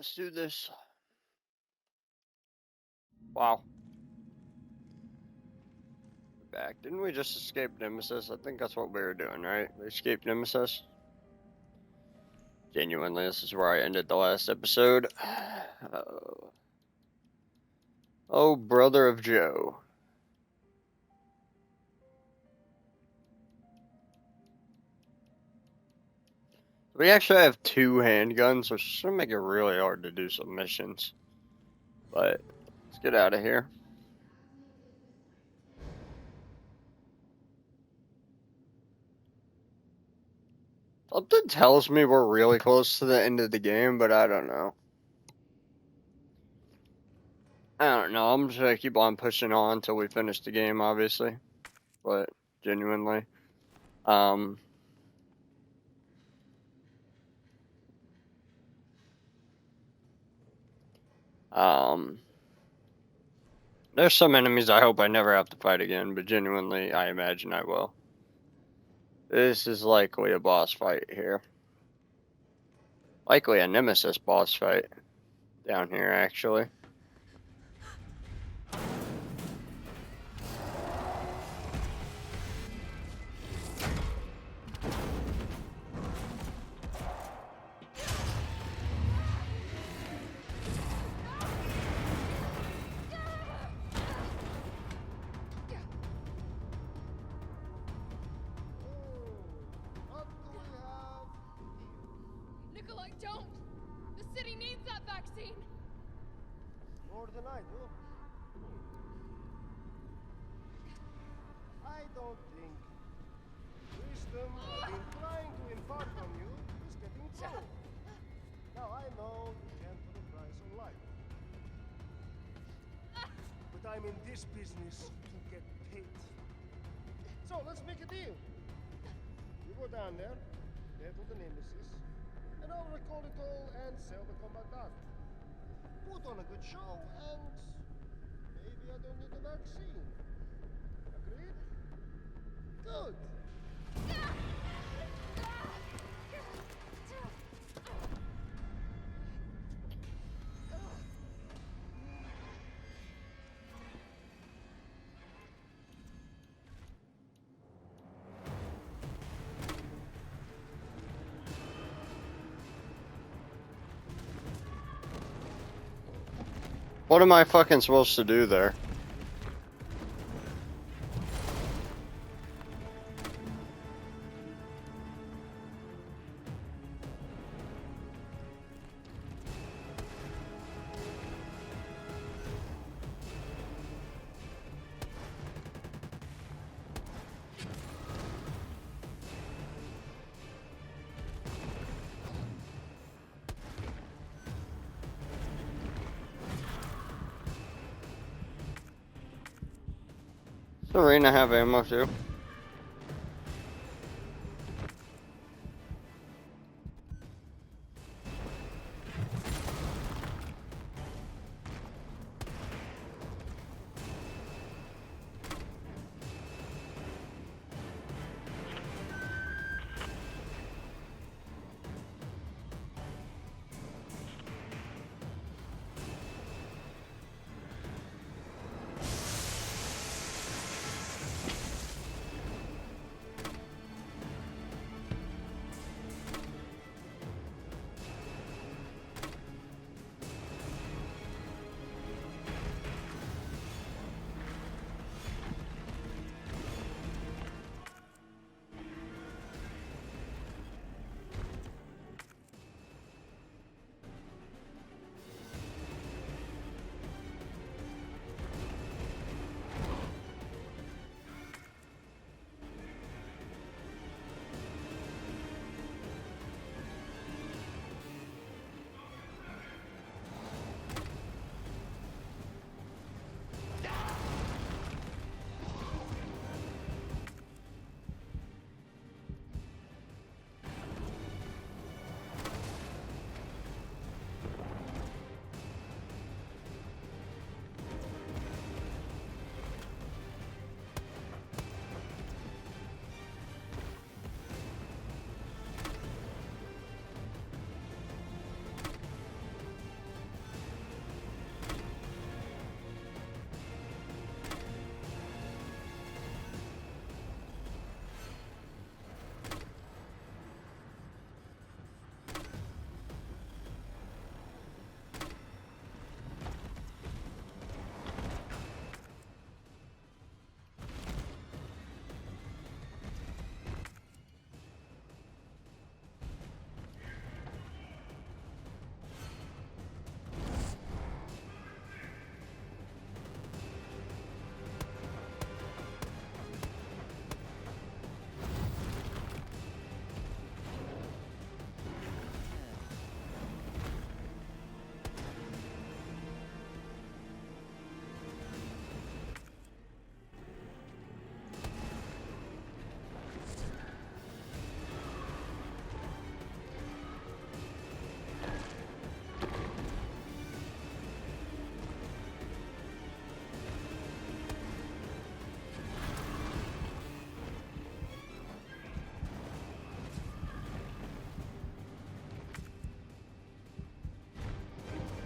Let's do this. Wow. We're back. Didn't we just escape Nemesis? I think that's what we were doing, right? We escaped Nemesis. Genuinely, this is where I ended the last episode. Oh, brother of Joe. We actually have 2 handguns, which is going to make it really hard to do some missions. But, let's get out of here. Something tells me we're really close to the end of the game, but I don't know. I'm just going to keep on pushing on until we finish the game, obviously. But, genuinely. There's some enemies I hope I never have to fight again, but genuinely, I imagine I will. This is likely a boss fight here. Likely a Nemesis boss fight down here, actually. Don't! The city needs that vaccine! More than I do. I don't think wisdom I've been trying to impart on you is getting through. Now I know you can't put a price on life. But I'm in this business to get paid. So let's make a deal. You go down there, battle the Nemesis, and I'll record it all and sell the combat art. Put on a good show, and maybe I don't need a vaccine. Agreed? Good. What am I fucking supposed to do there? Does the arena have ammo too?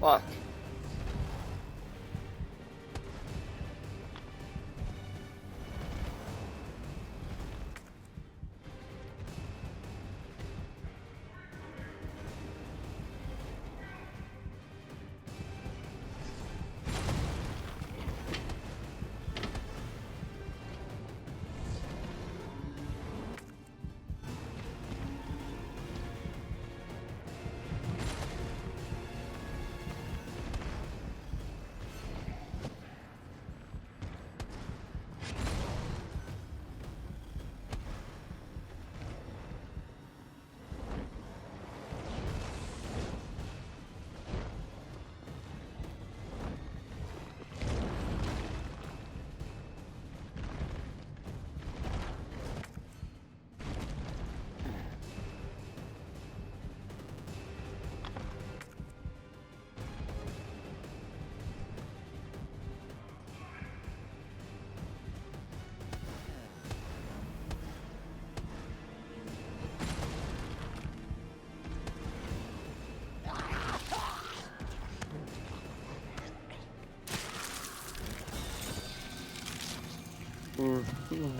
Fuck.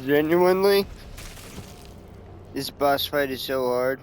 Genuinely, this boss fight is so hard.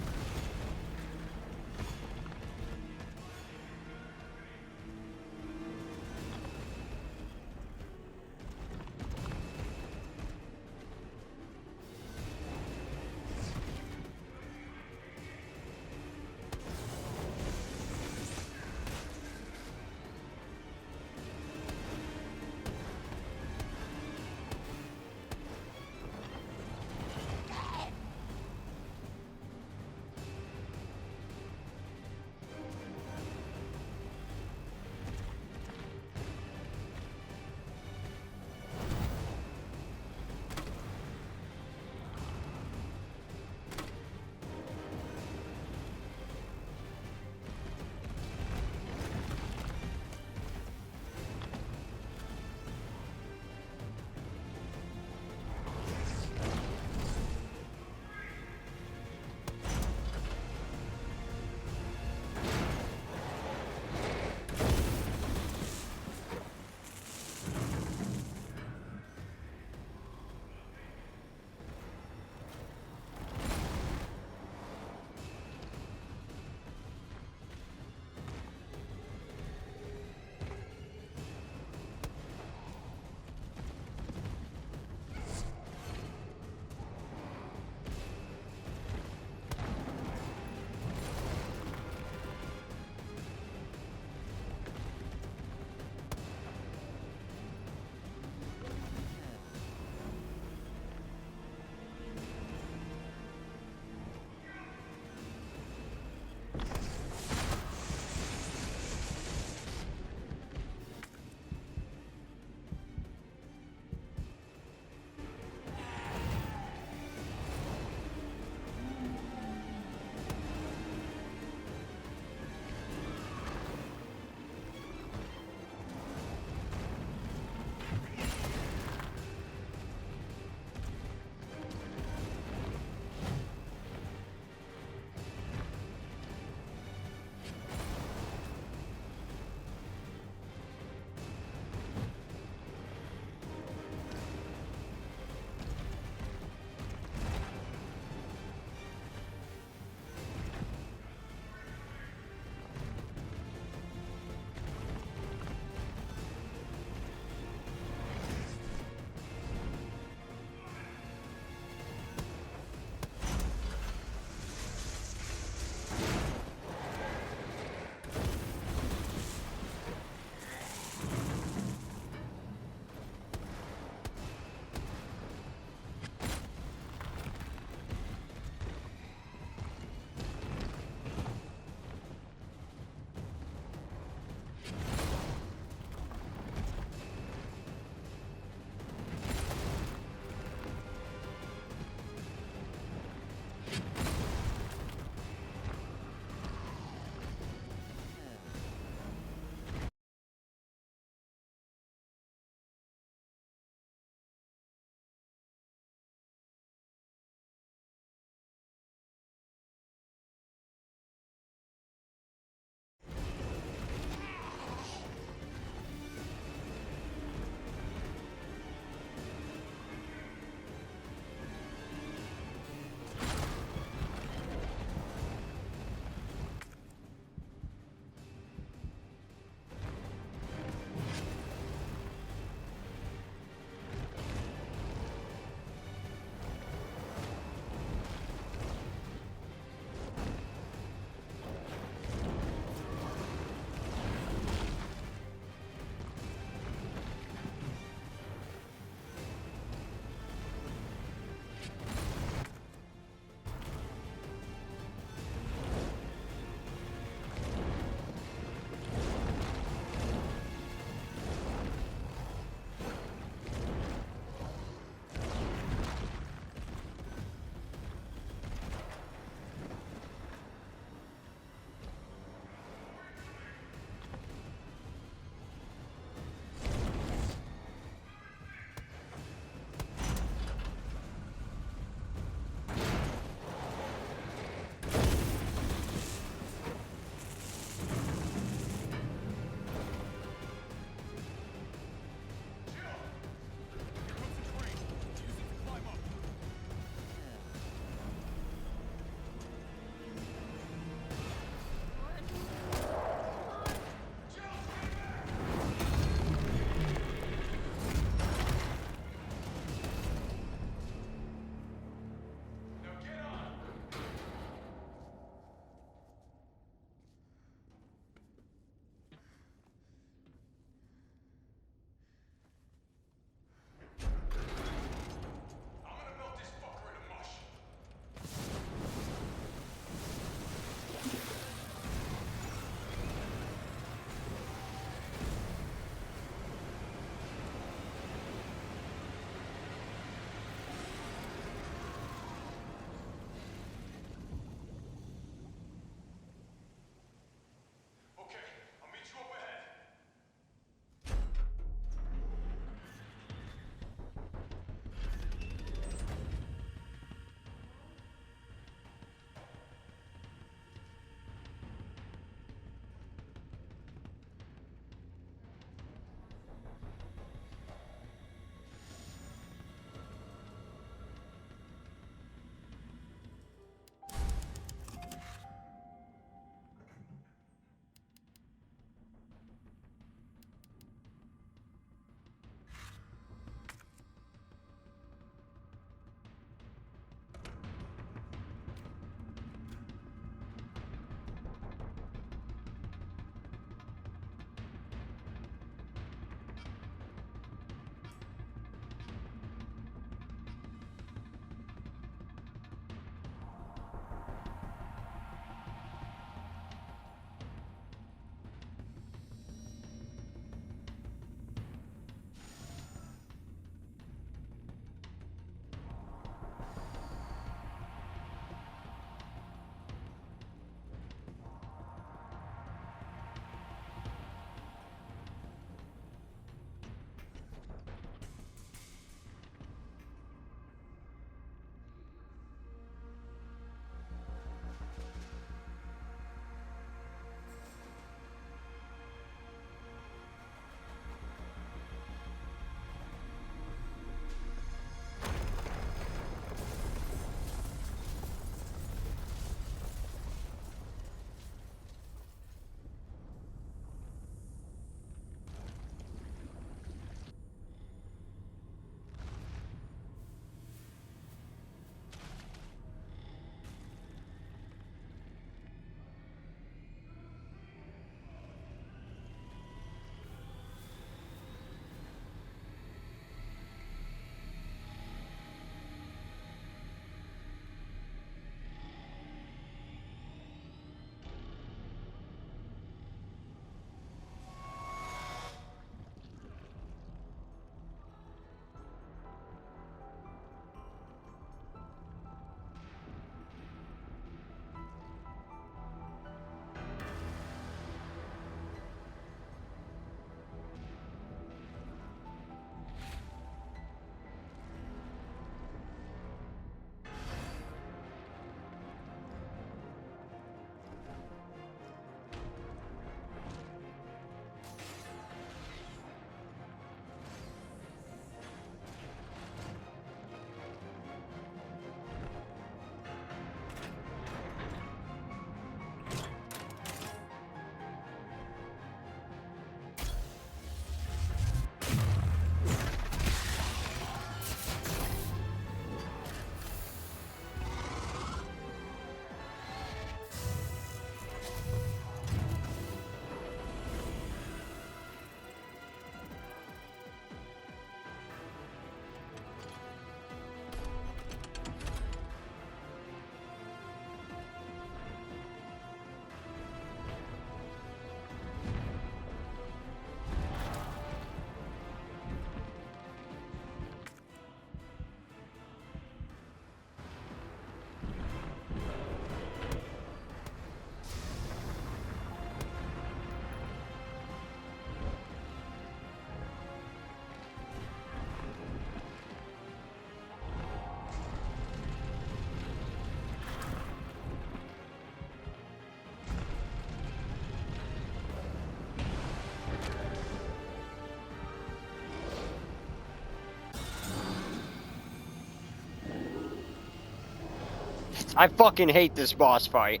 I fucking hate this boss fight.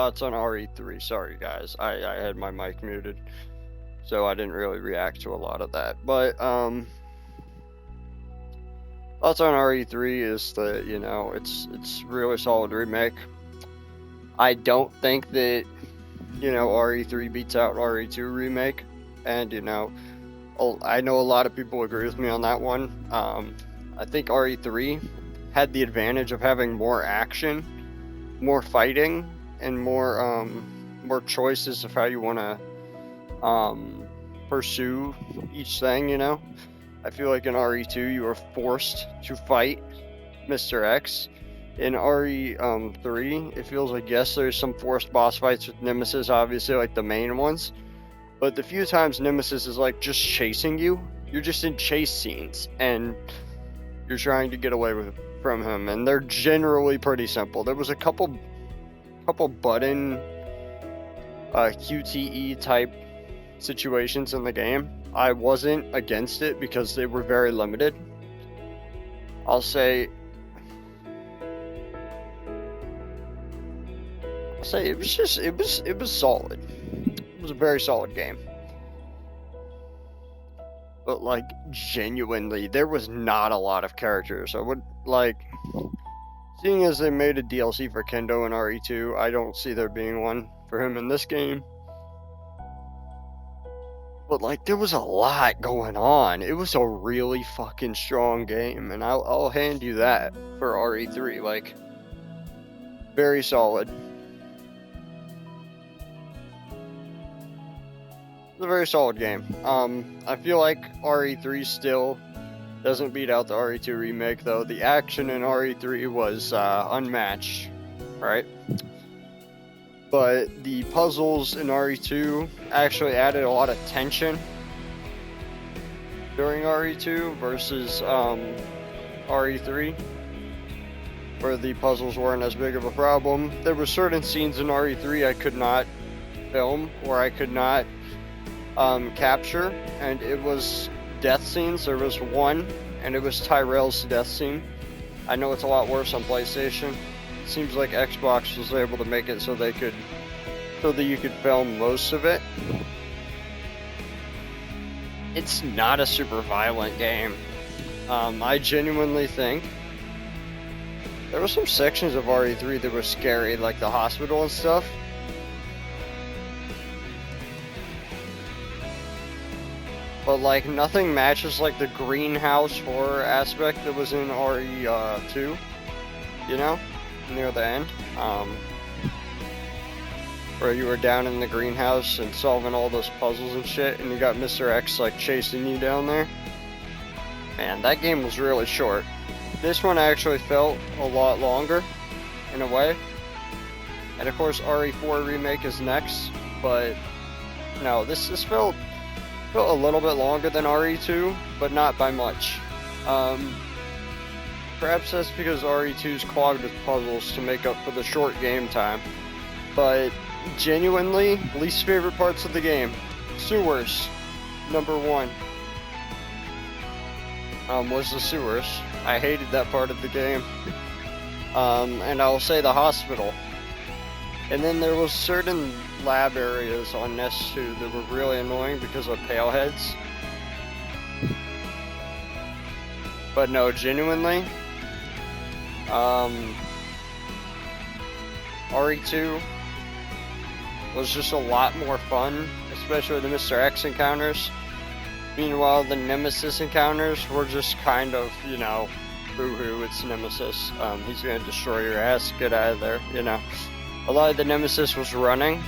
thoughts on RE3. Sorry guys, I had my mic muted, so I didn't really react to a lot of that. But thoughts on RE3 is that, you know, it's really solid remake. I don't think that, you know, RE3 beats out RE2 remake, and you know, I know a lot of people agree with me on that one. I think RE3 had the advantage of having more action, more fighting, and more choices of how you want to pursue each thing, you know. I feel like in RE2 you were forced to fight Mr. X. In RE3, it feels like, yes, there's some forced boss fights with Nemesis, obviously, like the main ones. But the few times Nemesis is like just chasing you, you're just in chase scenes, and you're trying to get away from him, and they're generally pretty simple. There was a couple button QTE type situations in the game. I wasn't against it because they were very limited. I'll say it was solid. It was a very solid game. But like, genuinely, there was not a lot of characters. I would like, seeing as they made a DLC for Kendo in RE2, I don't see there being one for him in this game. But like, there was a lot going on. It was a really fucking strong game, and I'll hand you that for RE3. Like, very solid. It's a very solid game. I feel like RE3 still doesn't beat out the RE2 remake, though. The action in RE3 was unmatched, right? But the puzzles in RE2 actually added a lot of tension during RE2 versus RE3, where the puzzles weren't as big of a problem. There were certain scenes in RE3 I could not film, or I could not capture, and it was death scenes. There was one, and it was Tyrell's death scene. I know it's a lot worse on PlayStation. It seems like Xbox was able to make it so that you could film most of it. It's not a super violent game. I genuinely think there were some sections of RE3 that were scary, like the hospital and stuff. But like, nothing matches like the greenhouse horror aspect that was in RE2, you know, near the end, where you were down in the greenhouse and solving all those puzzles and shit, and you got Mr. X like chasing you down there. Man, that game was really short. This one actually felt a lot longer, in a way. And of course, RE4 remake is next, but no, this felt a little bit longer than RE2, but not by much. Perhaps that's because RE2's clogged with puzzles to make up for the short game time. But genuinely, least favorite parts of the game: sewers, number one. Was the sewers. I hated that part of the game. And I'll say the hospital. And then there was certain lab areas on Nest 2 that were really annoying because of pale heads. But no, genuinely, RE2 was just a lot more fun, especially the Mr. X encounters. Meanwhile, the Nemesis encounters were just kind of, you know, boo-hoo, it's Nemesis. He's gonna destroy your ass, get out of there, you know. A lot of the Nemesis was running.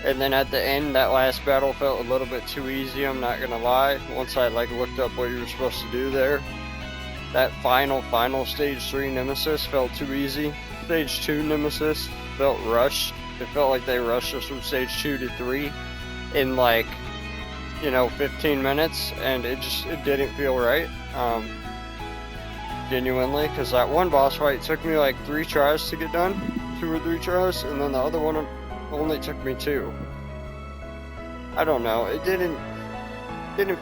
And then at the end, that last battle felt a little bit too easy, I'm not gonna lie. Once I like looked up what you were supposed to do there. That final stage 3 Nemesis felt too easy. Stage 2 Nemesis felt rushed. It felt like they rushed us from stage 2 to 3 in like, you know, 15 minutes, and it didn't feel right. Genuinely, because that one boss fight took me like 3 tries to get done, 2 or 3 tries, and then the other one only took me 2. I don't know, it didn't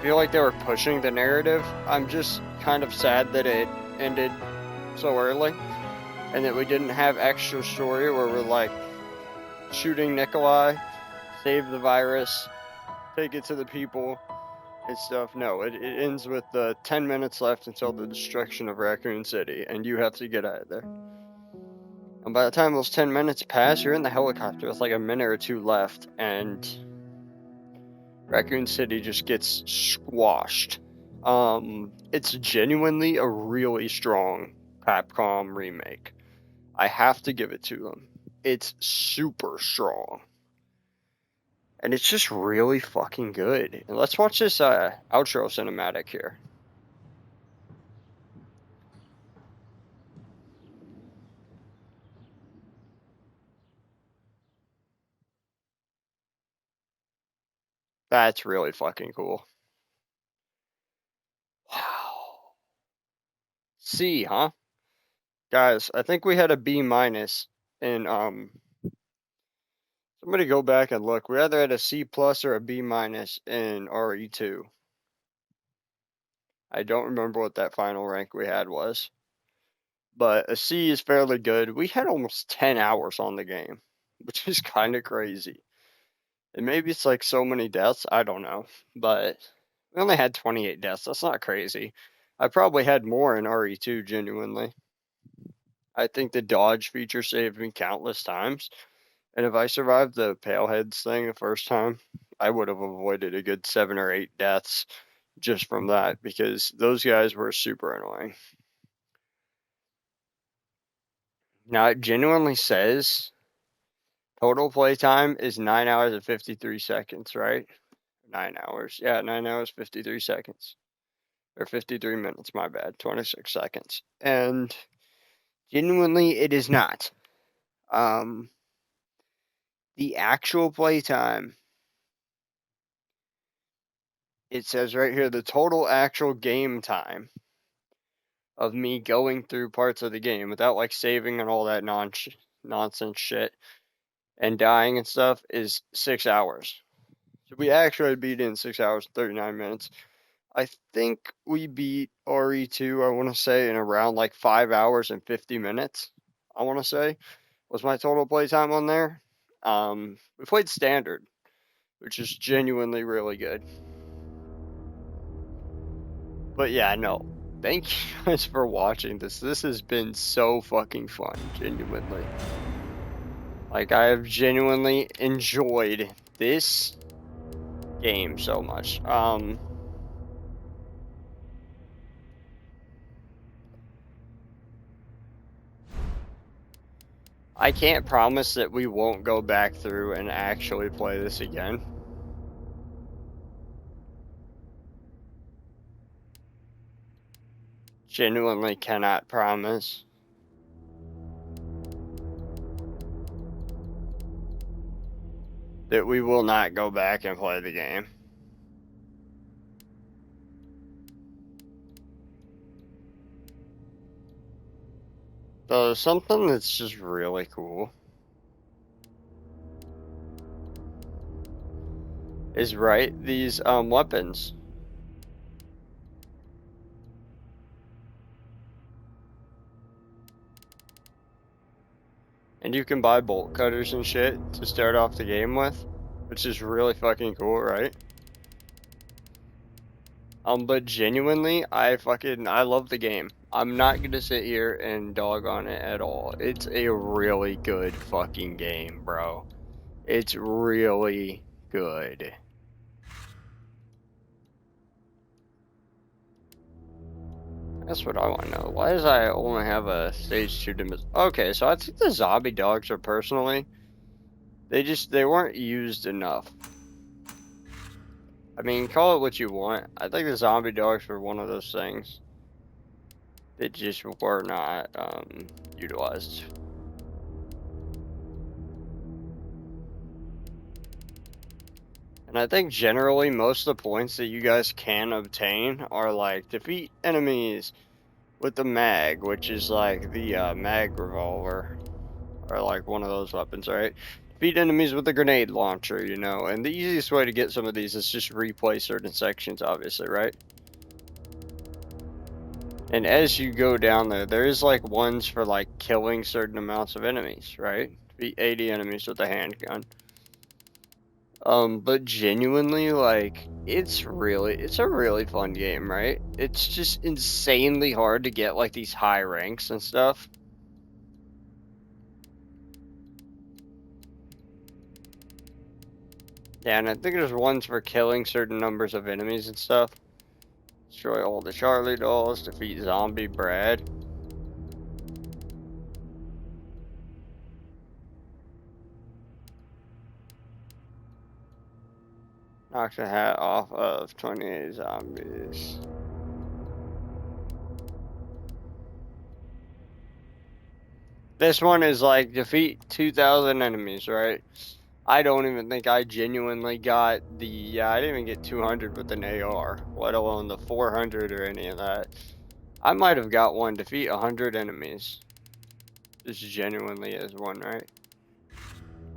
feel like they were pushing the narrative. I'm just kind of sad that it ended so early. and that we didn't have extra story where we're like shooting Nikolai, save the virus, take it to the people and stuff. No, it ends with 10 minutes left until the destruction of Raccoon City, and you have to get out of there. And by the time those 10 minutes pass, you're in the helicopter with like a minute or two left, and Raccoon City just gets squashed. It's genuinely a really strong Capcom remake. I have to give it to them. It's super strong. And it's just really fucking good. And let's watch this outro cinematic here. That's really fucking cool. Wow. C, huh? Guys, I think we had a B minus in somebody go back and look. We either had a C plus or a B minus in RE2. I don't remember what that final rank we had was. But a C is fairly good. We had almost 10 hours on the game, which is kind of crazy. And maybe it's like so many deaths, I don't know. But we only had 28 deaths. That's not crazy. I probably had more in RE2, genuinely. I think the dodge feature saved me countless times. And if I survived the Paleheads thing the first time, I would have avoided a good 7 or 8 deaths just from that, because those guys were super annoying. Now, it genuinely says total playtime is 9 hours and 53 seconds, right? 9 hours. Yeah, 9 hours, 53 seconds. Or 53 minutes, my bad. 26 seconds. And genuinely, it is not. The actual playtime, it says right here, the total actual game time of me going through parts of the game without like saving and all that nonsense shit and dying and stuff is 6 hours. So we actually beat it in 6 hours and 39 minutes. I think we beat RE2, I want to say, in around like 5 hours and 50 minutes, I want to say, was my total playtime on there. We played standard, which is genuinely really good. But yeah, no. Thank you guys for watching this. This has been so fucking fun, genuinely. Like, I have genuinely enjoyed this game so much. I can't promise that we won't go back through and actually play this again. Genuinely cannot promise. That we will not go back and play the game. So something that's just really cool is these weapons. And you can buy bolt cutters and shit to start off the game with, which is really fucking cool, right? But genuinely, I love the game. I'm not gonna sit here and dog on it at all. It's a really good fucking game, bro. It's really good. That's what I want to know. Why does I only have a stage 2 Okay, so I think the zombie dogs are personally, they weren't used enough. I mean, call it what you want. I think the zombie dogs were one of those things that just were not utilized. And I think generally most of the points that you guys can obtain are like defeat enemies with the mag, which is like the mag revolver, or like one of those weapons, right? Defeat enemies with a grenade launcher, you know, and the easiest way to get some of these is just replay certain sections, obviously, right? And as you go down there, there's like ones for like killing certain amounts of enemies, right? Beat 80 enemies with a handgun. But genuinely, like, it's a really fun game, right? It's just insanely hard to get like these high ranks and stuff. Yeah, and I think there's ones for killing certain numbers of enemies and stuff. Destroy all the Charlie dolls, defeat Zombie Brad. Knock the hat off of 28 zombies. This one is like defeat 2,000 enemies, right? I don't even think I genuinely got the, I didn't even get 200 with an AR, let alone the 400 or any of that. I might have got one, defeat 100 enemies. This genuinely is one, right?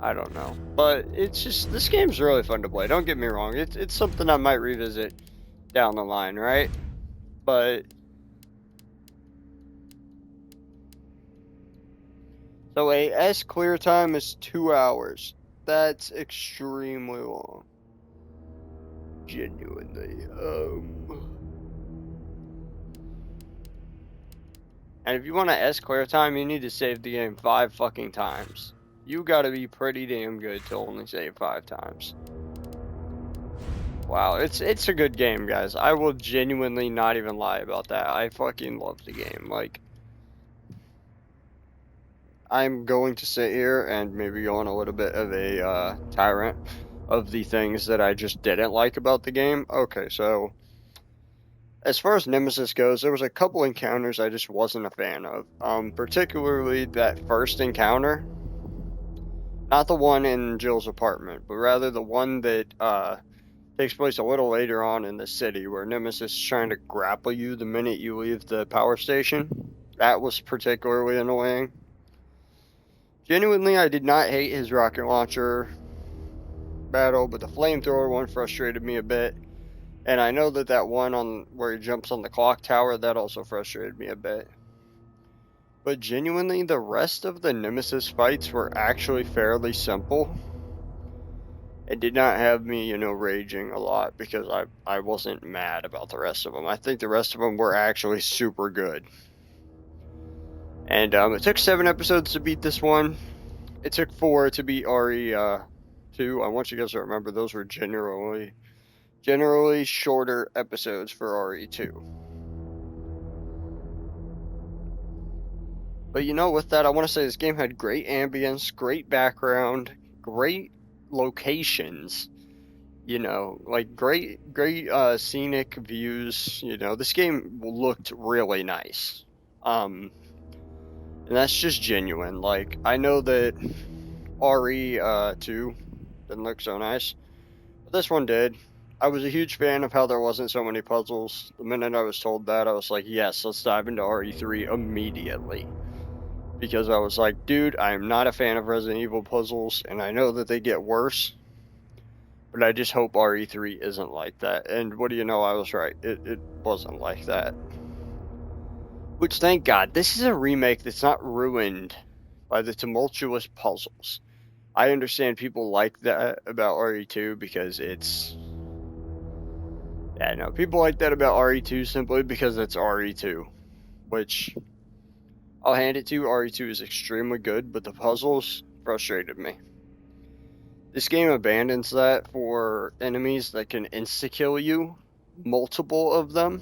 I don't know. But it's just, this game's really fun to play, don't get me wrong. It's something I might revisit down the line, right? But so a S clear time is 2 hours. That's extremely long. Genuinely. And if you want to S clear time, you need to save the game 5 fucking times. You gotta be pretty damn good to only save 5 times. Wow, it's a good game, guys. I will genuinely not even lie about that. I fucking love the game. Like, I'm going to sit here and maybe go on a little bit of a tyrant of the things that I just didn't like about the game. Okay, so as far as Nemesis goes, there was a couple encounters I just wasn't a fan of. Particularly that first encounter. Not the one in Jill's apartment, but rather the one that takes place a little later on in the city, where Nemesis is trying to grapple you the minute you leave the power station. That was particularly annoying. Genuinely, I did not hate his rocket launcher battle, but the flamethrower one frustrated me a bit. And I know that that one on where he jumps on the clock tower, that also frustrated me a bit. But genuinely, the rest of the Nemesis fights were actually fairly simple. It did not have me, raging a lot, because I wasn't mad about the rest of them. I think the rest of them were actually super good. And it took 7 episodes to beat this one. It took 4 to beat RE2. I want you guys to remember those were generally shorter episodes for RE2. But with that, I want to say this game had great ambience, great background, great locations, like great scenic views. This game looked really nice. And that's just genuine. Like, I know that RE2 didn't look so nice, but this one did. I was a huge fan of how there wasn't so many puzzles. The minute I was told that, I was like, yes, let's dive into RE3 immediately. Because I was like, dude, I am not a fan of Resident Evil puzzles, and I know that they get worse, but I just hope RE3 isn't like that. And what do you know, I was right. It wasn't like that. Which, thank God, this is a remake that's not ruined by the tumultuous puzzles. I understand people like that about RE2 because it's... Yeah, no, people like that about RE2 simply because it's RE2, which... I'll hand it to you, RE2 is extremely good, but the puzzles frustrated me. This game abandons that for enemies that can insta-kill you, multiple of them,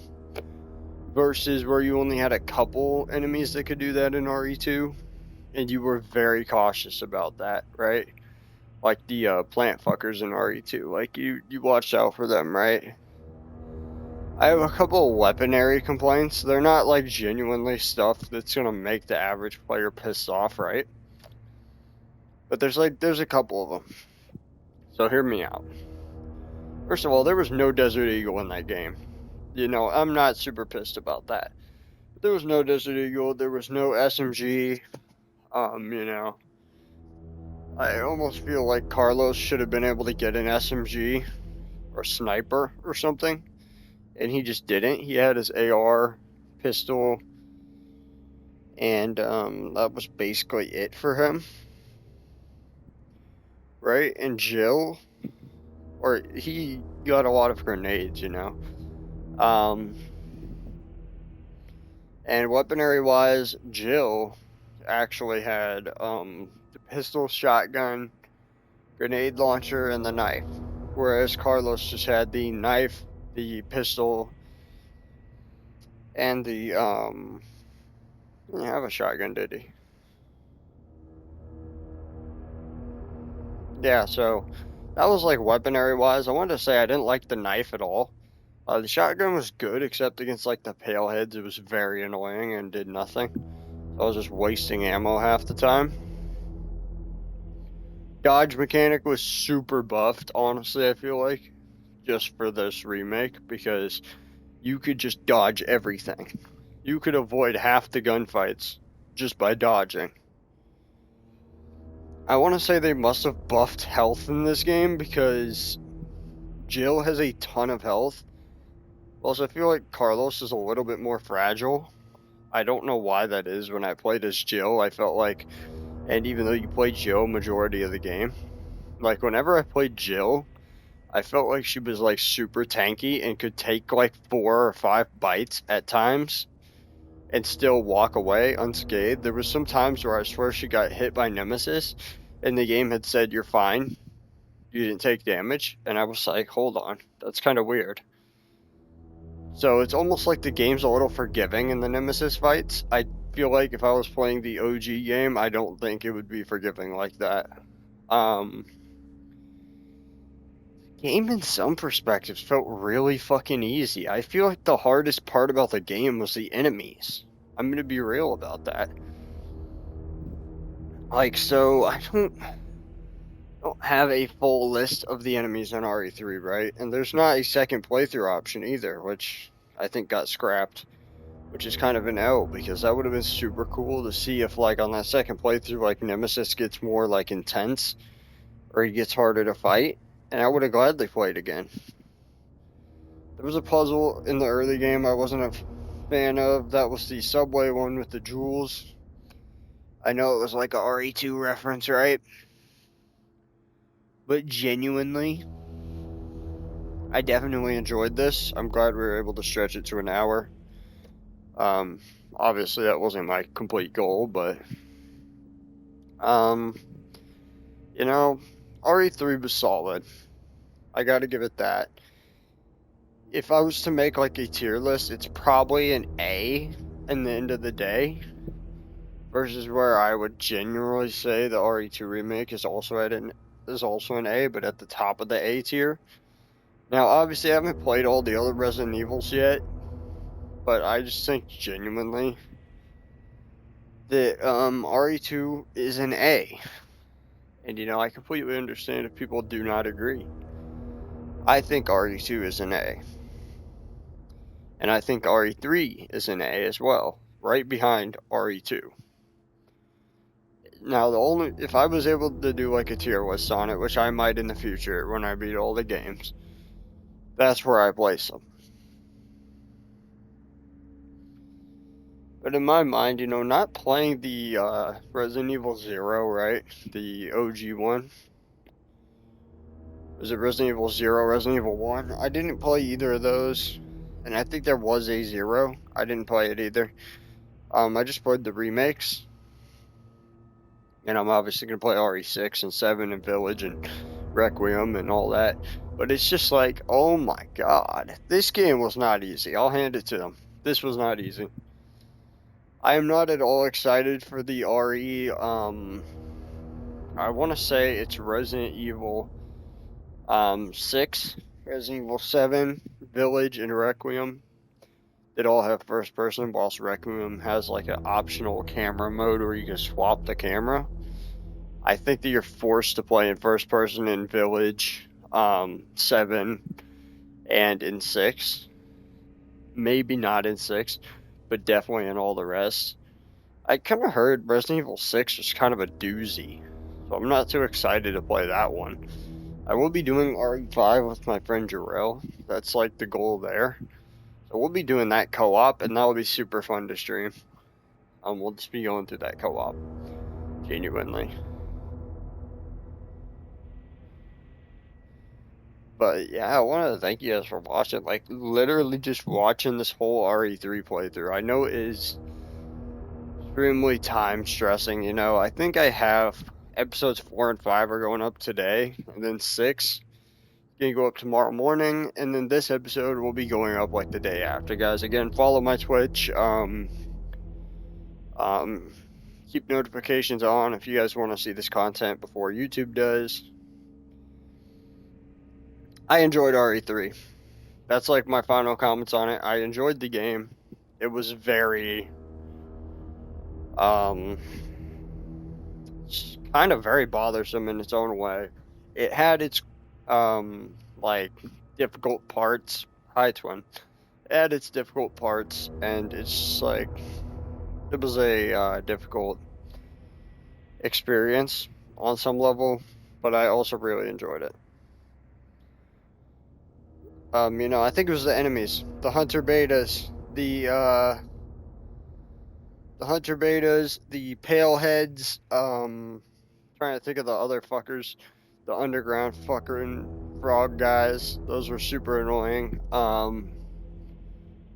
versus where you only had a couple enemies that could do that in RE2, and you were very cautious about that, right? Like the plant fuckers in RE2, like you watched out for them, right? I have a couple of weaponry complaints. They're not like genuinely stuff that's gonna make the average player pissed off, right? But there's a couple of them. So hear me out. First of all, there was no Desert Eagle in that game. I'm not super pissed about that. But there was no Desert Eagle. There was no SMG. I almost feel like Carlos should have been able to get an SMG or sniper or something. And he just didn't. He had his AR pistol, and that was basically it for him, right? And Jill, or he got a lot of grenades, you know. And weaponry wise, Jill actually had the pistol, shotgun, grenade launcher, and the knife, whereas Carlos just had the knife, the pistol, and the he didn't have a shotgun, did he? Yeah, so that was like weaponry wise. I wanted to say I didn't like the knife at all. The shotgun was good, except against like the pale heads, it was very annoying and did nothing. So I was just wasting ammo half the time. Dodge mechanic was super buffed, honestly, I feel like, just for this remake, because you could just dodge everything. You could avoid half the gunfights just by dodging. I want to say they must have buffed health in this game, because Jill has a ton of health. Also, I feel like Carlos is a little bit more fragile. I don't know why that is. When I played as Jill, I felt like, and even though you played Jill majority of the game, like whenever I played Jill, I felt like she was like super tanky and could take like 4 or 5 bites at times and still walk away unscathed. There was some times where I swear she got hit by Nemesis and the game had said, "You're fine, you didn't take damage," and I was like, hold on, that's kind of weird. So it's almost like the game's a little forgiving in the Nemesis fights. I feel like if I was playing the OG game, I don't think it would be forgiving like that. Game in some perspectives felt really fucking easy. I feel like the hardest part about the game was the enemies. I'm gonna be real about that. Like, so I don't have a full list of the enemies in RE3, right? And there's not a second playthrough option either, which I think got scrapped, which is kind of an L, because that would have been super cool to see if, like, on that second playthrough, like, Nemesis gets more, like, intense, or he gets harder to fight, and I would have gladly played again. There was a puzzle in the early game I wasn't a fan of. That was the subway one with the jewels. I know it was like a RE2 reference, right? But genuinely, I definitely enjoyed this. I'm glad we were able to stretch it to an hour. Obviously that wasn't my complete goal, but you know, RE3 was solid. I gotta give it that. If I was to make like a tier list, it's probably an A in the end of the day, versus where I would genuinely say the RE2 remake is also an A, but at the top of the A tier. Now, obviously, I haven't played all the other Resident Evils yet, but I just think genuinely that RE2 is an A. And, you know, I completely understand if people do not agree. I think RE2 is an A. And I think RE3 is an A as well, right behind RE2. Now, if I was able to do like a tier list on it, which I might in the future when I beat all the games, that's where I place them. But in my mind, you know, not playing the Resident Evil 0, right? The OG one. Was it Resident Evil 0, Resident Evil 1? I didn't play either of those. And I think there was a 0. I didn't play it either. I just played the remakes. And I'm obviously going to play RE6 and 7 and Village and Requiem and all that. But it's just like, oh my god. This game was not easy. I'll hand it to them. This was not easy. I am not at all excited for the RE. I want to say it's Resident Evil 6, Resident Evil 7, Village, and Requiem. They all have first person, whilst Requiem has like an optional camera mode where you can swap the camera. I think that you're forced to play in first person in Village, 7, and in 6. Maybe not in 6, but definitely in all the rest. I kind of heard Resident Evil 6 was kind of a doozy, so I'm not too excited to play that one. I will be doing RE5 with my friend Jarrell. That's like the goal there. So we'll be doing that co-op, and that'll be super fun to stream. We'll just be going through that co-op, genuinely. But yeah, I want to thank you guys for watching. Like, literally just watching this whole RE3 playthrough. I know it is extremely time stressing, you know. I think I have episodes 4 and 5 are going up today, and then 6 gonna go up tomorrow morning, and then this episode will be going up like the day after, guys. Again, follow my Twitch. Keep notifications on if you guys want to see this content before YouTube does. I enjoyed RE3. That's like my final comments on it. I enjoyed the game. It was very kind of very bothersome in its own way. It had its like difficult parts. Hi, twin. It had its difficult parts, and it's just like it was a difficult experience on some level, but I also really enjoyed it. You know, I think it was the enemies, the hunter betas, the hunter betas, the pale heads. Trying to think of the other fuckers, the underground fucker and frog guys. Those were super annoying.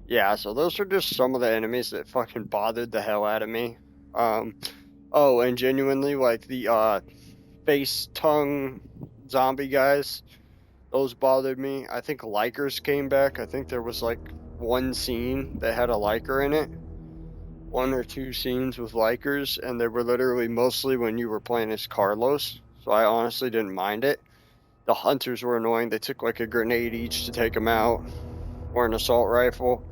Yeah, so those are just some of the enemies that fucking bothered the hell out of me. Oh, and genuinely, like the face tongue zombie guys, those bothered me. I think Likers came back. I think there was like one scene that had a Liker in it. 1 or 2 scenes with Likers, and they were literally mostly when you were playing as Carlos, so I honestly didn't mind it. The hunters were annoying. They took like a grenade each to take them out, or an assault rifle.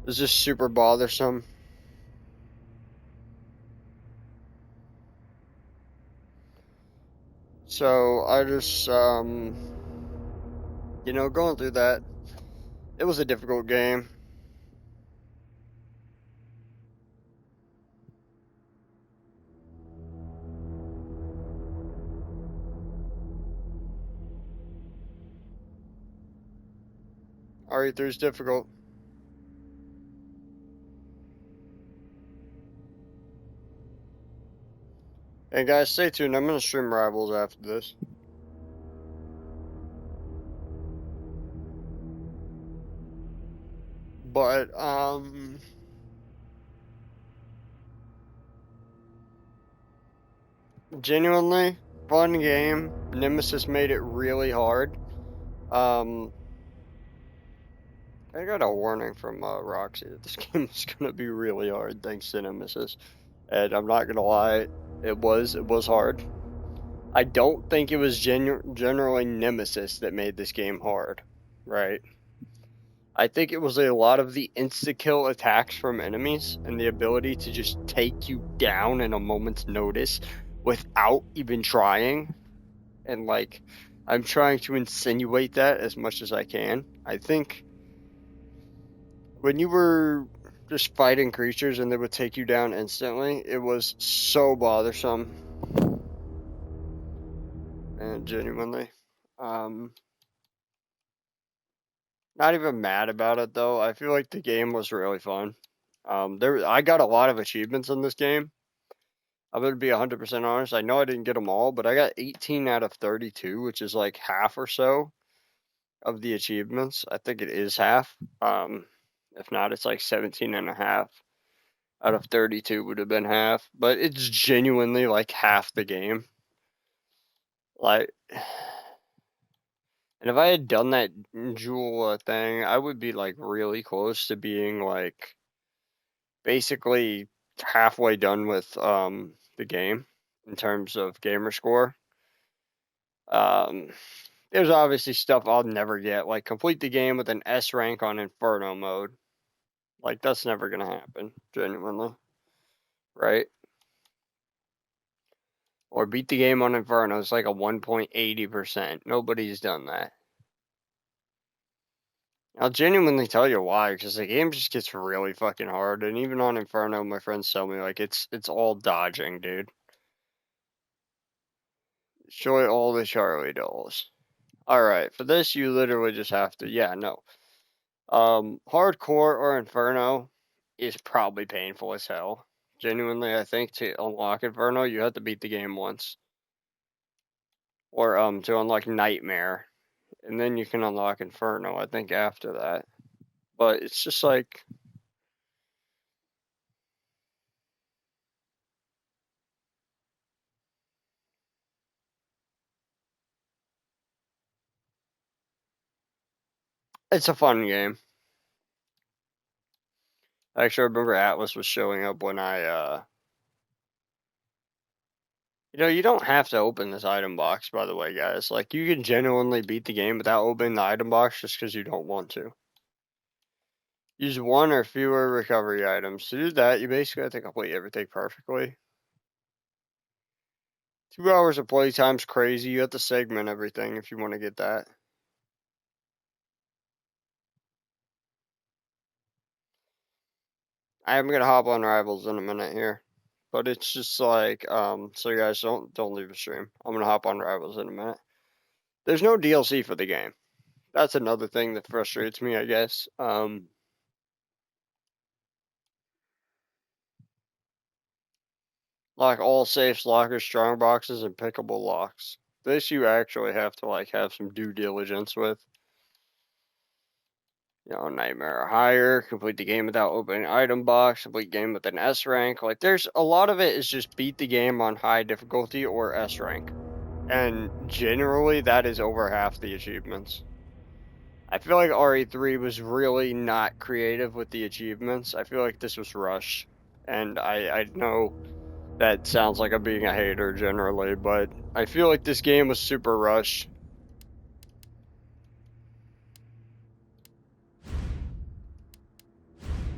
It was just super bothersome. So I just, you know, going through that, it was a difficult game. RE3 is difficult. And guys, stay tuned. I'm gonna stream Rivals after this. But genuinely fun game. Nemesis made it really hard. I got a warning from Roxy that this game is gonna be really hard thanks to Nemesis, and I'm not gonna lie, it was hard. I don't think it was generally Nemesis that made this game hard, right? I think it was a lot of the insta-kill attacks from enemies and the ability to just take you down in a moment's notice without even trying. And like, I'm trying to insinuate that as much as I can. I think when you were just fighting creatures and they would take you down instantly, it was so bothersome. And genuinely. Not even mad about it though. I feel like the game was really fun. I got a lot of achievements in this game. I'm gonna be 100% honest. I know I didn't get them all, but I got 18 out of 32, which is like half or so of the achievements. I think it is half. If not, it's like 17 and a half out of 32 would have been half, but it's genuinely like half the game. Like, and if I had done that jewel thing, I would be like really close to being like basically halfway done with the game in terms of gamer score. There's obviously stuff I'll never get, like complete the game with an S rank on Inferno mode. Like that's never gonna happen, genuinely, right? Or beat the game on Inferno. It's like a 1.80%. Nobody's done that. I'll genuinely tell you why, because the game just gets really fucking hard, and even on Inferno, my friends tell me like it's all dodging, dude. Show all the Charlie dolls. Alright, for this you literally just have to, yeah, no. Hardcore or Inferno is probably painful as hell. Genuinely, I think to unlock Inferno, you have to beat the game once. Or to unlock Nightmare. And then you can unlock Inferno, I think, after that. But it's just like... It's a fun game. I actually remember Atlas was showing up when I, you don't have to open this item box, by the way, guys. Like, you can genuinely beat the game without opening the item box just because you don't want to. Use one or fewer recovery items. To do that, you basically have to complete everything perfectly. 2 hours of playtime's crazy. You have to segment everything if you want to get that. I'm gonna hop on Rivals in a minute here. But it's just like, so you guys don't leave the stream. I'm gonna hop on Rivals in a minute. There's no DLC for the game. That's another thing that frustrates me, I guess. Like all safes, lockers, strong boxes, and pickable locks. This you actually have to like have some due diligence with. Nightmare or higher, complete the game without opening item box, complete game with an S rank. Like there's a lot of it is just beat the game on high difficulty or S rank. And generally that is over half the achievements. I feel like RE3 was really not creative with the achievements. I feel like this was rushed. And I know that sounds like I'm being a hater generally, but I feel like this game was super rushed.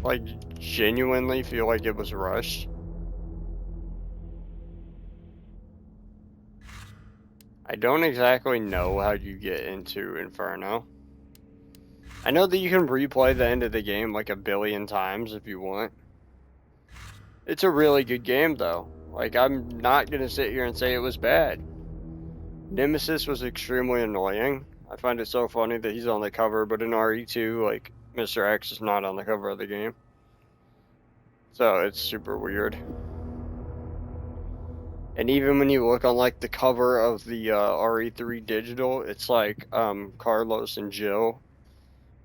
Like, genuinely feel like it was rushed. I don't exactly know how you get into Inferno. I know that you can replay the end of the game like a billion times if you want. It's a really good game though. Like, I'm not gonna sit here and say it was bad. Nemesis was extremely annoying. I find it so funny that he's on the cover, but in RE2, like, Mr. X is not on the cover of the game. So it's super weird. And even when you look on like the cover of the RE3 digital, it's like Carlos and Jill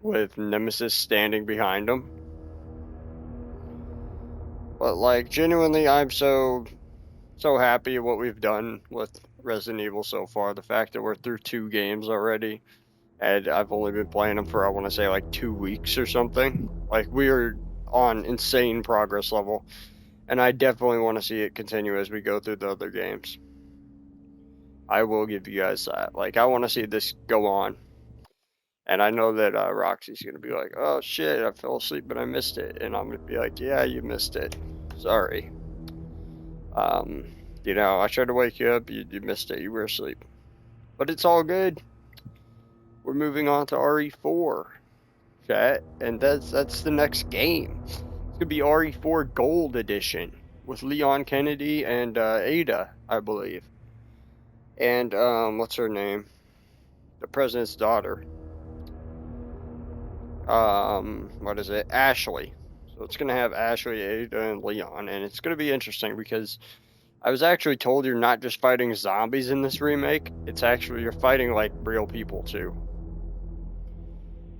with Nemesis standing behind them. But like genuinely, I'm so happy what we've done with Resident Evil so far. The fact that we're through 2 games already, and I've only been playing them for I want to say like 2 weeks or something. Like we are on insane progress level. And I definitely want to see it continue as we go through the other games. I will give you guys that. Like, I want to see this go on. And I know that Roxy's going to be like, oh shit, I fell asleep but I missed it. And I'm going to be like, yeah, you missed it. Sorry. I tried to wake you up, you missed it, you were asleep. But it's all good. We're moving on to RE4. Chat. And that's the next game. It's gonna be RE4 Gold Edition with Leon Kennedy and Ada, I believe. And what's her name? The president's daughter. What is it? Ashley. So it's gonna have Ashley, Ada, and Leon, and it's gonna be interesting because I was actually told you're not just fighting zombies in this remake. It's actually you're fighting like real people too.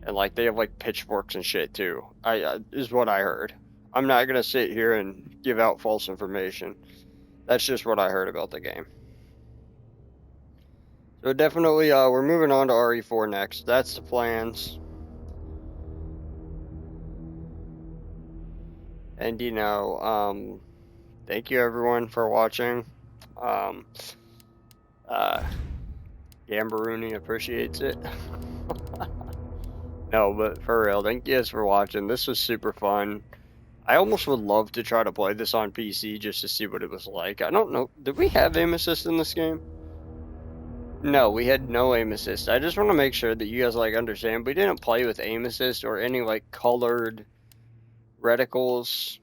And like they have like pitchforks and shit too. Is what I heard. I'm not gonna sit here and give out false information. That's just what I heard about the game. So definitely, we're moving on to RE4 next. That's the plans. And thank you everyone for watching. Gambaroonie appreciates it. No, but for real, thank you guys for watching. This was super fun. I almost would love to try to play this on PC just to see what it was like. I don't know. Did we have aim assist in this game? No, we had no aim assist. I just want to make sure that you guys like understand. We didn't play with aim assist or any like colored reticles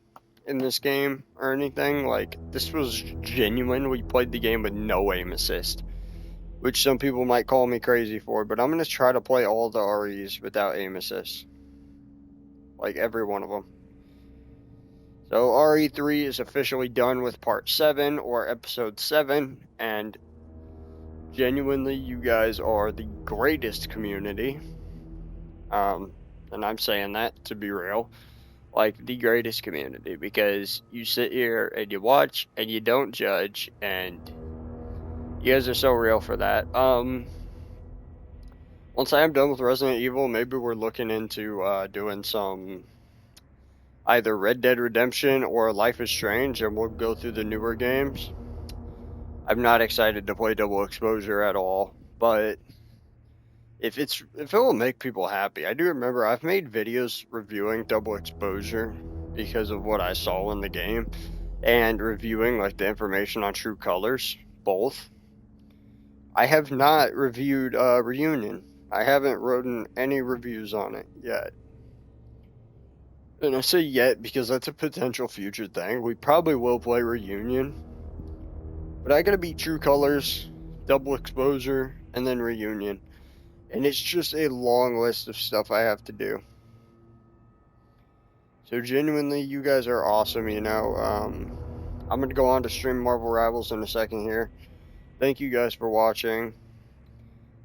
in this game or anything. Like this was genuine. We played the game with no aim assist, which some people might call me crazy for, but I'm going to try to play all the REs without aim assist. like every one of them. So RE3 is officially done with part 7 or episode 7, and genuinely you guys are the greatest community. And I'm saying that to be real, like the greatest community, because you sit here and you watch and you don't judge, and you guys are so real for that. Once I am done with Resident Evil, maybe we're looking into doing some either Red Dead Redemption or Life is Strange, and we'll go through the newer games. I'm not excited to play Double Exposure at all, but if it will make people happy. I do remember I've made videos reviewing Double Exposure because of what I saw in the game, and reviewing like the information on True Colors, both. I have not reviewed Reunion. I haven't written any reviews on it yet. And I say yet because that's a potential future thing. We probably will play Reunion, but I gotta beat True Colors, Double Exposure, and then Reunion. And it's just a long list of stuff I have to do. So genuinely, you guys are awesome, you know. I'm going to go on to stream Marvel Rivals in a second here. Thank you guys for watching.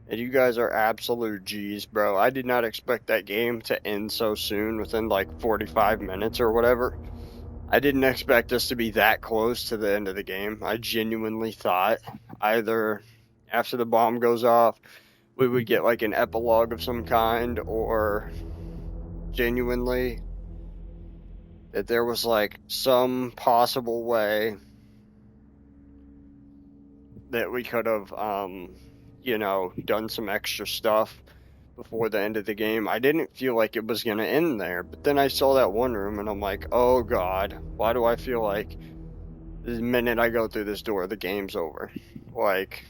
And you guys are absolute G's, bro. I did not expect that game to end so soon, within like 45 minutes or whatever. I didn't expect us to be that close to the end of the game. I genuinely thought either after the bomb goes off, we would get like an epilogue of some kind, or genuinely that there was like some possible way that we could have, you know, done some extra stuff before the end of the game. I didn't feel like it was going to end there, but then I saw that one room and I'm like, oh God, why do I feel like the minute I go through this door, the game's over? Like,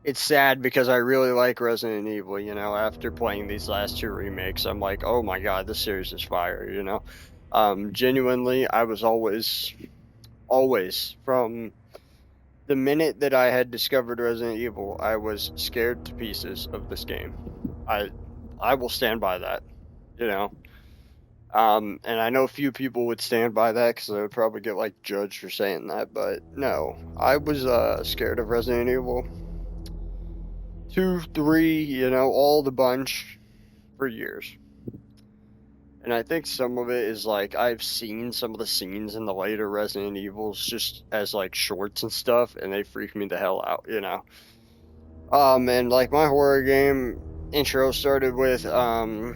it's sad because I really like Resident Evil, you know. After playing these last 2 remakes, I'm like, oh my God, this series is fire, you know. Genuinely, I was always, from the minute that I had discovered Resident Evil, I was scared to pieces of this game. I will stand by that, you know. And I know few people would stand by that because I would probably get like judged for saying that, but no, I was scared of Resident Evil 2, 3, you know, all the bunch for years. And I think some of it is like I've seen some of the scenes in the later Resident Evils just as like shorts and stuff, and they freak me the hell out, you know. And like my horror game intro started with the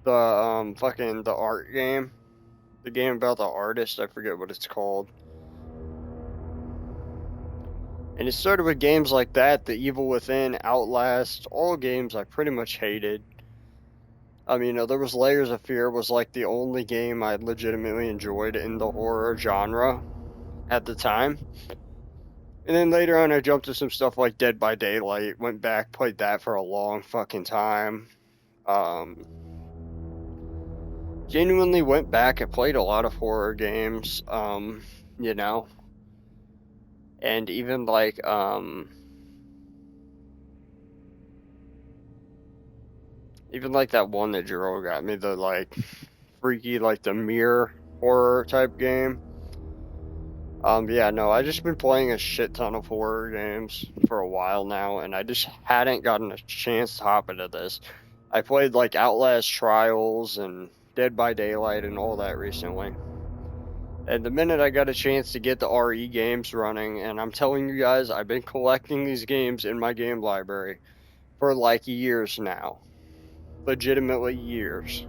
art game, the game about the artist. I forget what it's called. And it started with games like that, The Evil Within, Outlast, all games I pretty much hated. I mean, there was Layers of Fear was like the only game I legitimately enjoyed in the horror genre at the time. And then later on I jumped to some stuff like Dead by Daylight, went back, played that for a long fucking time. Genuinely went back and played a lot of horror games, you know. And even like that one that Jiro got me, the like freaky, like the mirror horror type game. Yeah, no, I just been playing a shit ton of horror games for a while now, and I just hadn't gotten a chance to hop into this. I played like Outlast Trials and Dead by Daylight and all that recently. And the minute I got a chance to get the RE games running, and I'm telling you guys, I've been collecting these games in my game library for like years now. Legitimately years.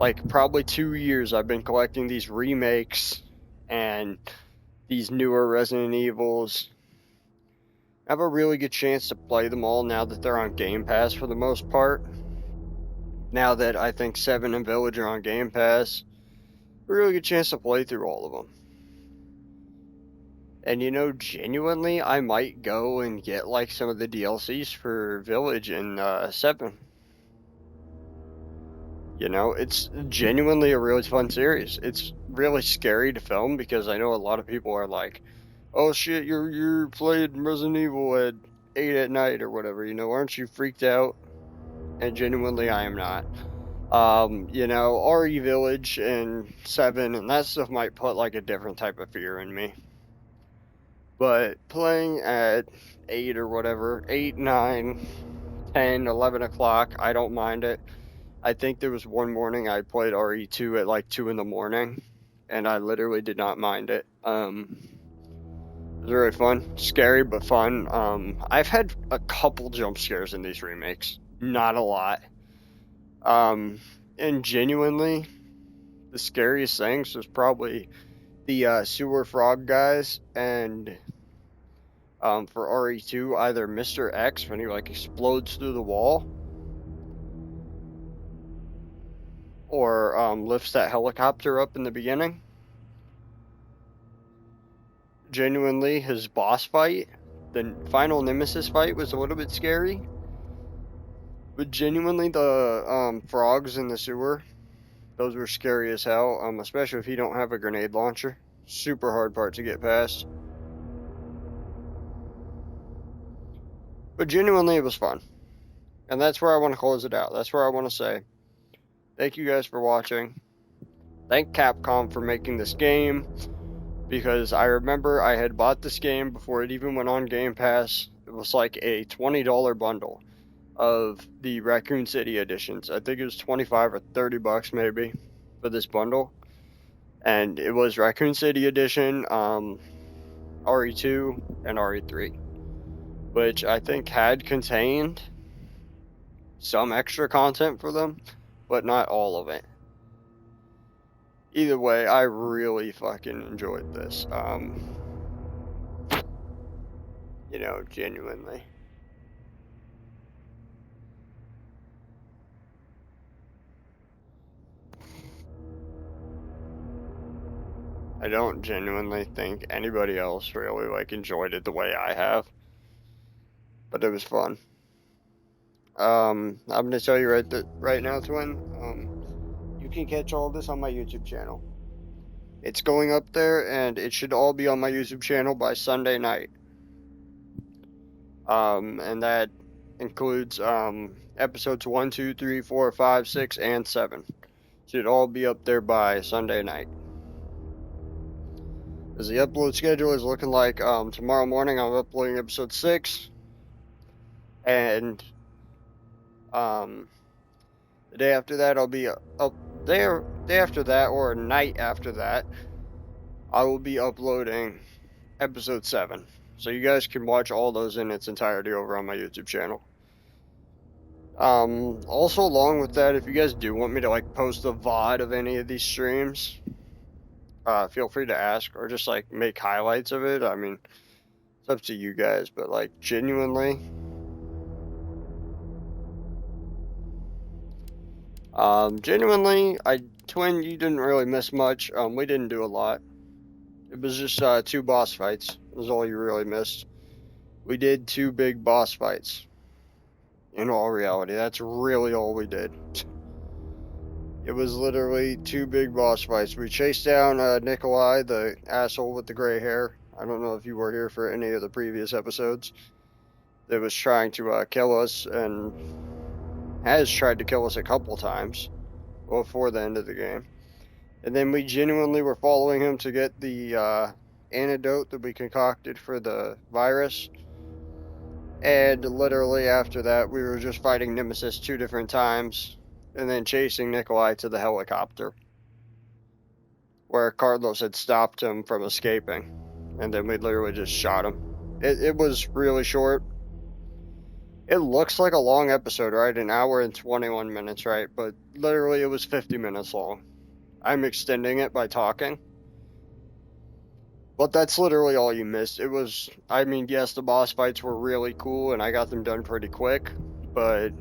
Like probably 2 years I've been collecting these remakes and these newer Resident Evils. I have a really good chance to play them all now that they're on Game Pass for the most part. Now that I think 7 and Village are on Game Pass, a really good chance to play through all of them. And you know, genuinely, I might go and get like some of the DLCs for Village and 7. You know, it's genuinely a really fun series. It's really scary to film because I know a lot of people are like, "Oh shit, you're playing Resident Evil at 8 at night or whatever, you know, aren't you freaked out? And genuinely, I am not. You know, RE Village and 7 and that stuff might put like a different type of fear in me. But playing at 8 or whatever, 8, 9, 10, 11 o'clock, I don't mind it. I think there was one morning I played RE2 at like 2 in the morning, and I literally did not mind it. It was really fun. Scary, but fun. I've had a couple jump scares in these remakes. Not a lot. And genuinely, the scariest things was probably the sewer frog guys, and for RE2, either Mr. X when he like explodes through the wall, or lifts that helicopter up in the beginning. Genuinely, his boss fight, the final nemesis fight, was a little bit scary. But genuinely, the frogs in the sewer, those were scary as hell, especially if you don't have a grenade launcher. Super hard part to get past. But genuinely, it was fun. And that's where I want to close it out. That's where I want to say thank you guys for watching. Thank Capcom for making this game, because I remember I had bought this game before it even went on Game Pass. It was like a $20 bundle of the Raccoon City editions. I think it was 25 or 30 bucks maybe for this bundle. And it was Raccoon City edition, RE2 and RE3, which I think had contained some extra content for them, but not all of it. Either way, I really fucking enjoyed this. You know, genuinely. I don't genuinely think anybody else really like enjoyed it the way I have, but it was fun. I'm gonna tell you right now, Twin. You can catch all this on my YouTube channel. It's going up there, and it should all be on my YouTube channel by Sunday night. And that includes episodes 1, 2, 3, 4, 5, 6, and 7. Should all be up there by Sunday night. As the upload schedule is looking like, tomorrow morning I'm uploading episode 6, and the day after that I'll be day after that, or a night after that, I will be uploading episode 7. So you guys can watch all those in its entirety over on my YouTube channel. Also, along with that, if you guys do want me to like post a VOD of any of these streams, feel free to ask, or just like make highlights of it. I mean, it's up to you guys, but like genuinely, Twin, you didn't really miss much. We didn't do a lot. It was just 2 boss fights. Was all you really missed. We did 2 big boss fights. In all reality, that's really all we did. It was literally 2 big boss fights. We chased down Nikolai, the asshole with the gray hair. I don't know if you were here for any of the previous episodes. That was trying to kill us, and has tried to kill us a couple times before the end of the game. And then we genuinely were following him to get the antidote that we concocted for the virus. And literally after that, we were just fighting Nemesis 2 different times, and then chasing Nikolai to the helicopter, where Carlos had stopped him from escaping. And then we literally just shot him. It was really short. It looks like a long episode, right? 1 hour and 21 minutes, right? But literally it was 50 minutes long. I'm extending it by talking. But that's literally all you missed. It was, I mean, yes, the boss fights were really cool, and I got them done pretty quick, but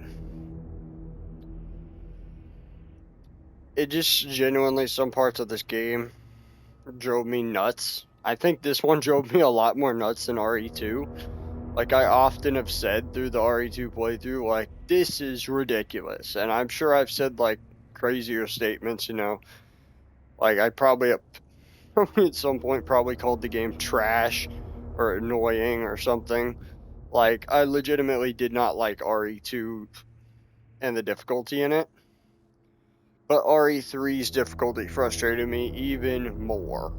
it just genuinely, some parts of this game drove me nuts. I think this one drove me a lot more nuts than RE2. Like I often have said through the RE2 playthrough, like, this is ridiculous. And I'm sure I've said, like, crazier statements, you know. Like, I probably, at some point, probably called the game trash or annoying or something. Like, I legitimately did not like RE2 and the difficulty in it. But RE3's difficulty frustrated me even more.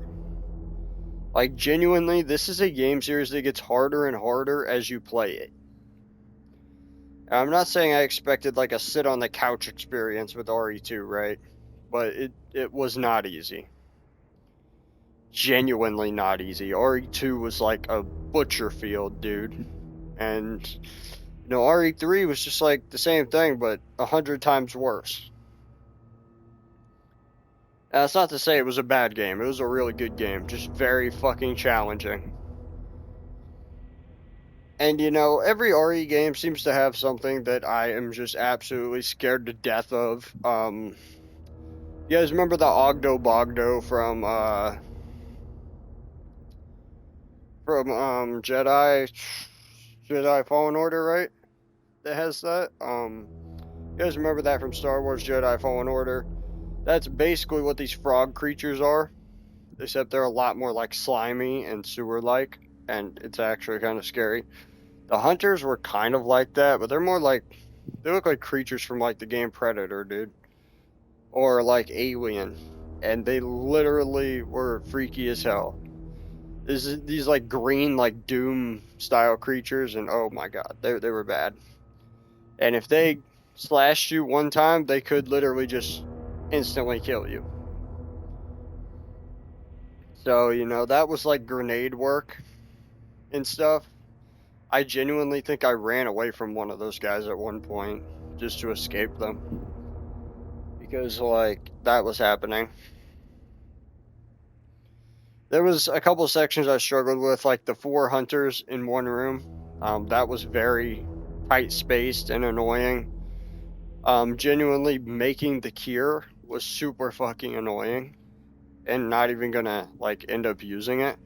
Like, genuinely, this is a game series that gets harder and harder as you play it. And I'm not saying I expected, like, a sit-on-the-couch experience with RE2, right? But it was not easy. Genuinely not easy. RE2 was like a butcher field, dude. And, you know, RE3 was just like the same thing, but 100 times worse. That's not to say it was a bad game. It was a really good game. Just very fucking challenging. And, you know, every RE game seems to have something that I am just absolutely scared to death of. You guys remember the Ogdo Bogdo from Jedi Fallen Order, right? That has that. You guys remember that from Star Wars Jedi Fallen Order? That's basically what these frog creatures are, except they're a lot more like slimy and sewer-like, and it's actually kind of scary. The hunters were kind of like that, but they're more like, they look like creatures from like the game Predator, dude, or like Alien, and they literally were freaky as hell. These like green, like Doom style creatures, and oh my god, they were bad. And if they slashed you one time, they could literally just instantly kill you. So, you know, that was like grenade work and stuff. I genuinely think I ran away from one of those guys at one point just to escape them. Because, like, that was happening. There was a couple sections I struggled with, like the 4 hunters in one room. That was very tight spaced and annoying. Genuinely making the cure was super fucking annoying. And not even gonna, like, end up using it.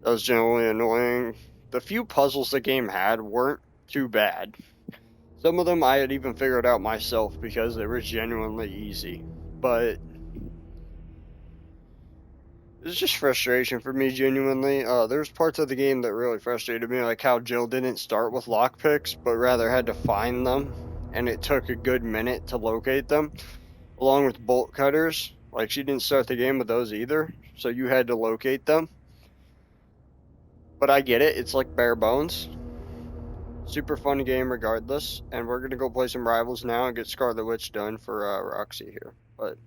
That was genuinely annoying. The few puzzles the game had weren't too bad. Some of them I had even figured out myself because they were genuinely easy. But it's just frustration for me, genuinely. There's parts of the game that really frustrated me, like how Jill didn't start with lockpicks, but rather had to find them, and it took a good minute to locate them, along with bolt cutters. Like, she didn't start the game with those either, so you had to locate them. But I get it, it's like bare bones. Super fun game regardless, and we're gonna go play some rivals now and get Scarlet Witch done for Roxy here. But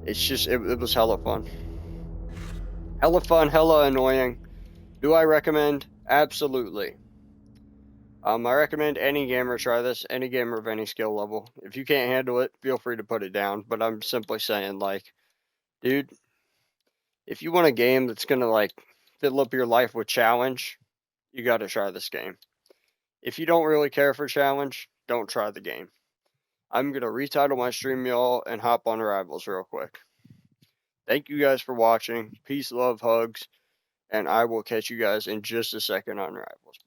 it's just it was hella fun. Hella fun, hella annoying. Do I recommend? Absolutely. I recommend any gamer try this, any gamer of any skill level. If you can't handle it, feel free to put it down. But I'm simply saying, like, dude, if you want a game that's gonna like fill up your life with challenge, you gotta try this game. If you don't really care for challenge, don't try the game. I'm gonna retitle my stream, y'all, and hop on Rivals real quick. Thank you guys for watching. Peace, love, hugs, and I will catch you guys in just a second on Rivals.